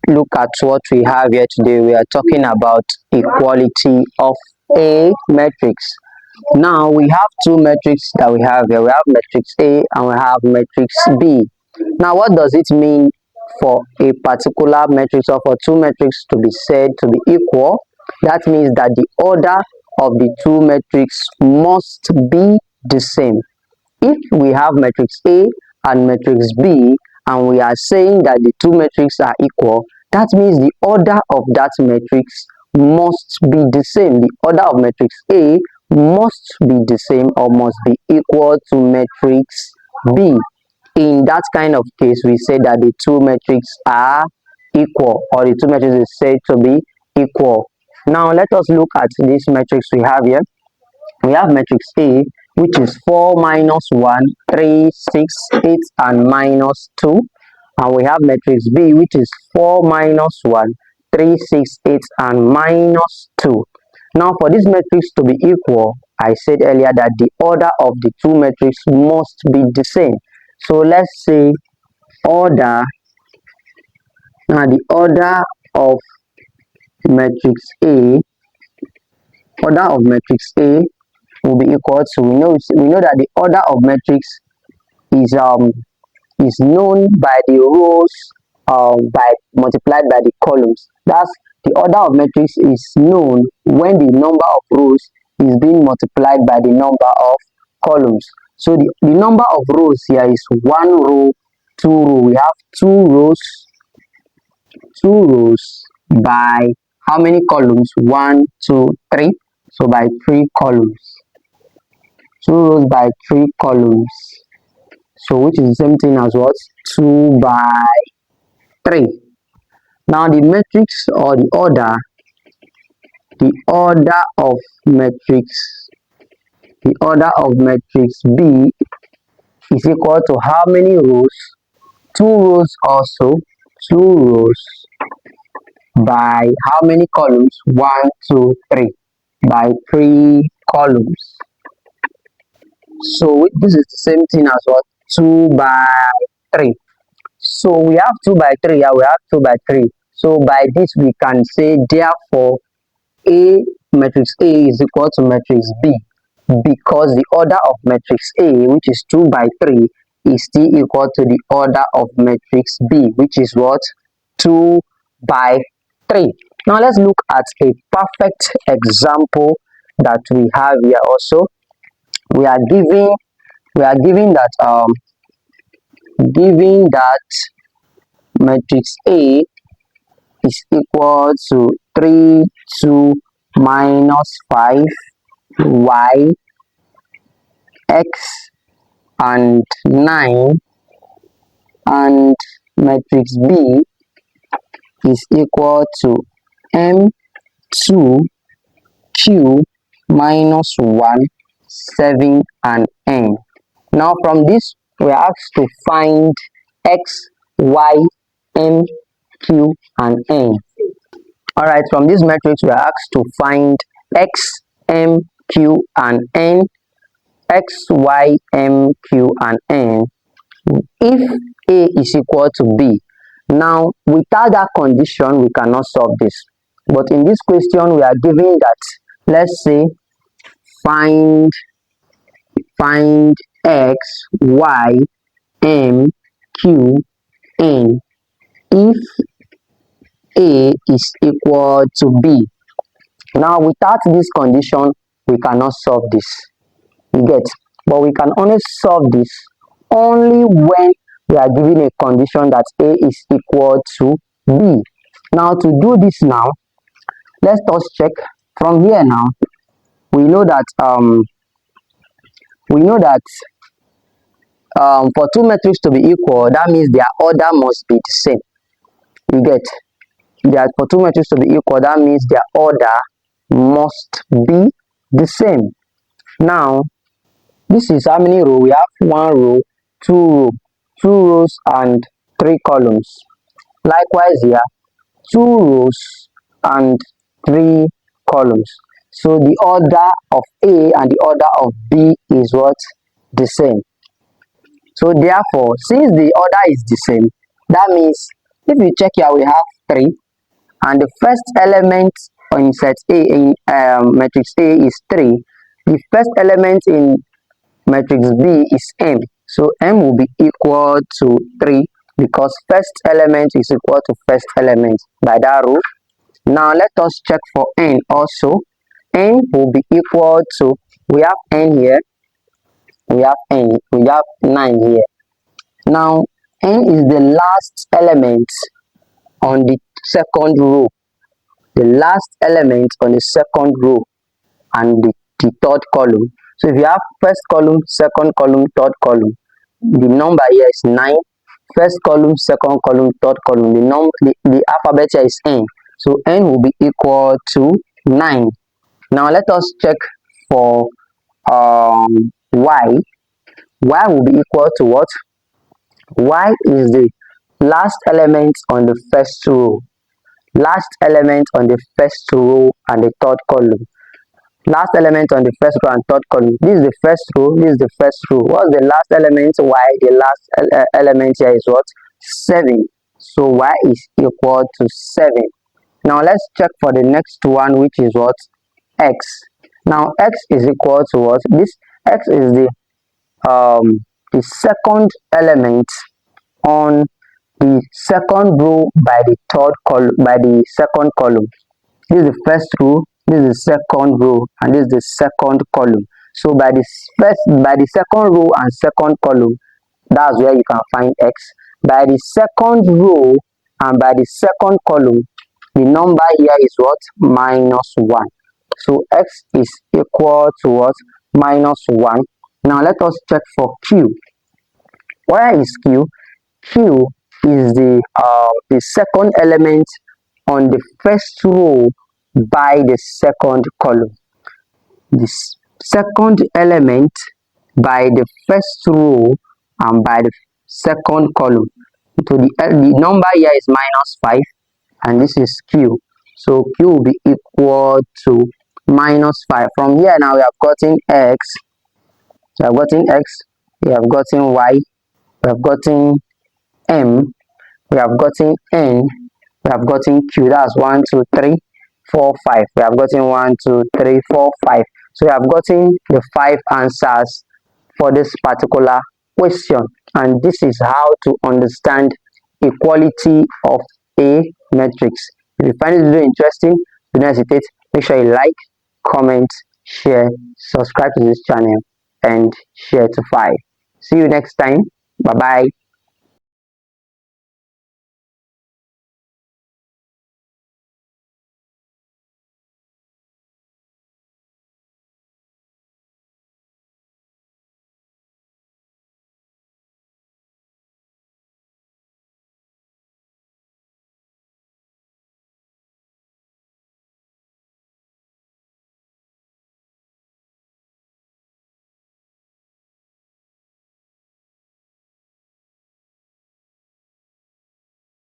Look at what we have here today. We are talking about equality of a matrix. Now we have two matrices that we have here. We have matrix A and we have matrix B. Now what does it mean for a particular matrix or for two matrices to be said to be equal? That means that the order of the two matrices must be the same. If we have matrix A and matrix B and we are saying that the two matrices are equal, that means the order of that matrix must be the same. The order of matrix A must be the same or must be equal to matrix B. In that kind of case, we say that the two matrices are equal, or the two matrices is said to be equal. Now let us look at this matrix we have here. We have matrix A, which is 4 minus 1, 3, 6, 8, and minus 2. And we have matrix B, which is 4 minus 1, 3, 6, 8, and minus 2. Now, for this matrix to be equal, I said earlier that the order of the two matrices must be the same. So let's say order. Now, the order of matrix A, will be equal to, we know that the order of matrix is known by the rows by multiplied by the columns. That's the order of matrix is known when the number of rows is being multiplied by the number of columns. So the number of rows here is 1 row, 2 row. We have 2 rows by how many columns? 1, 2, 3. So by 3 columns. 2 rows by 3 columns. So which is the same thing as what? 2 by 3. Now the matrix or the order of matrix B is equal to how many rows? 2 rows also. 2 rows by how many columns? 1, 2, 3. By 3 columns. So this is the same thing as what? 2 by 3. So we have 2 by 3 here, we have 2 by 3. So by this we can say therefore matrix A is equal to matrix B, because the order of matrix A, which is 2 by 3, is still equal to the order of matrix B, which is what? 2 by 3. Now let's look at a perfect example that we have here also. We are given that matrix A is equal to 3, 2, minus 5, y, x, and 9, and matrix B is equal to m2, q, minus 1, 7, and n. Now from this we are asked to find x, y, m, q, and n. Alright, from this matrix we are asked to find x, m, q, and n. X, y, m, q, and n if A is equal to B. Now without that condition we cannot solve this, but in this question we are given that, let's say, find x, y, m, q, n if A is equal to B. Now without this condition we cannot solve this, you get, but we can only solve this only when we are given a condition that A is equal to B. Now to do this, now let's just check from here. Now we know that for two matrices to be equal, that means their order must be the same. You get that for two matrices to be equal, that means their order must be the same. Now this is how many rows? We have 1 row, 2 rows, and 3 columns. Likewise here, 2 rows and 3 columns. So the order of A and the order of B is what? The same. So therefore, since the order is the same, that means If you check here, we have 3, and the first element in set A in matrix A is 3. The first element in matrix B is M. So M will be equal to 3 because first element is equal to first element by that rule. Now let us check for N also. N will be equal to, we have N here, we have 9 here. Now N is the last element on the second row, the last element on the second row and the third column. So if you have first column, second column, third column, the number here is 9. First column, second column, third column. The alphabet here is N. So N will be equal to 9. Now let us check for Y. Y will be equal to what? Y is the last element on the first row. Last element on the first row and the third column. Last element on the first row and third column. This is the first row, this is the first row. What's the last element? Y. The last element here is what? 7. So Y is equal to 7. Now let's check for the next one, which is what? X. Now X is equal to what? This X is the second element on the second row by the third column, by the second column. This is the first row, this is the second row, and this is the second column. So by the second row and second column, that's where you can find X. By the second row and by the second column, the number here is what? -1. So X is equal to what? -1. Now let us check for Q. Where is Q? Q is the second element on the first row by the second column. The second element by the first row and by the second column. So the number here is -5, and this is Q. So Q will be equal to -5. From here now we have gotten X, we have gotten X, we have gotten Y, we have gotten M, we have gotten N, we have gotten Q. That's 1, 2, 3, 4, 5. We have gotten 1, 2, 3, 4, 5. So we have gotten the 5 answers for this particular question, and this is how to understand equality of a matrix. If you find this video interesting, do not hesitate. Make sure you like, comment, share, subscribe to this channel, and share to 5. See you next time. Bye bye.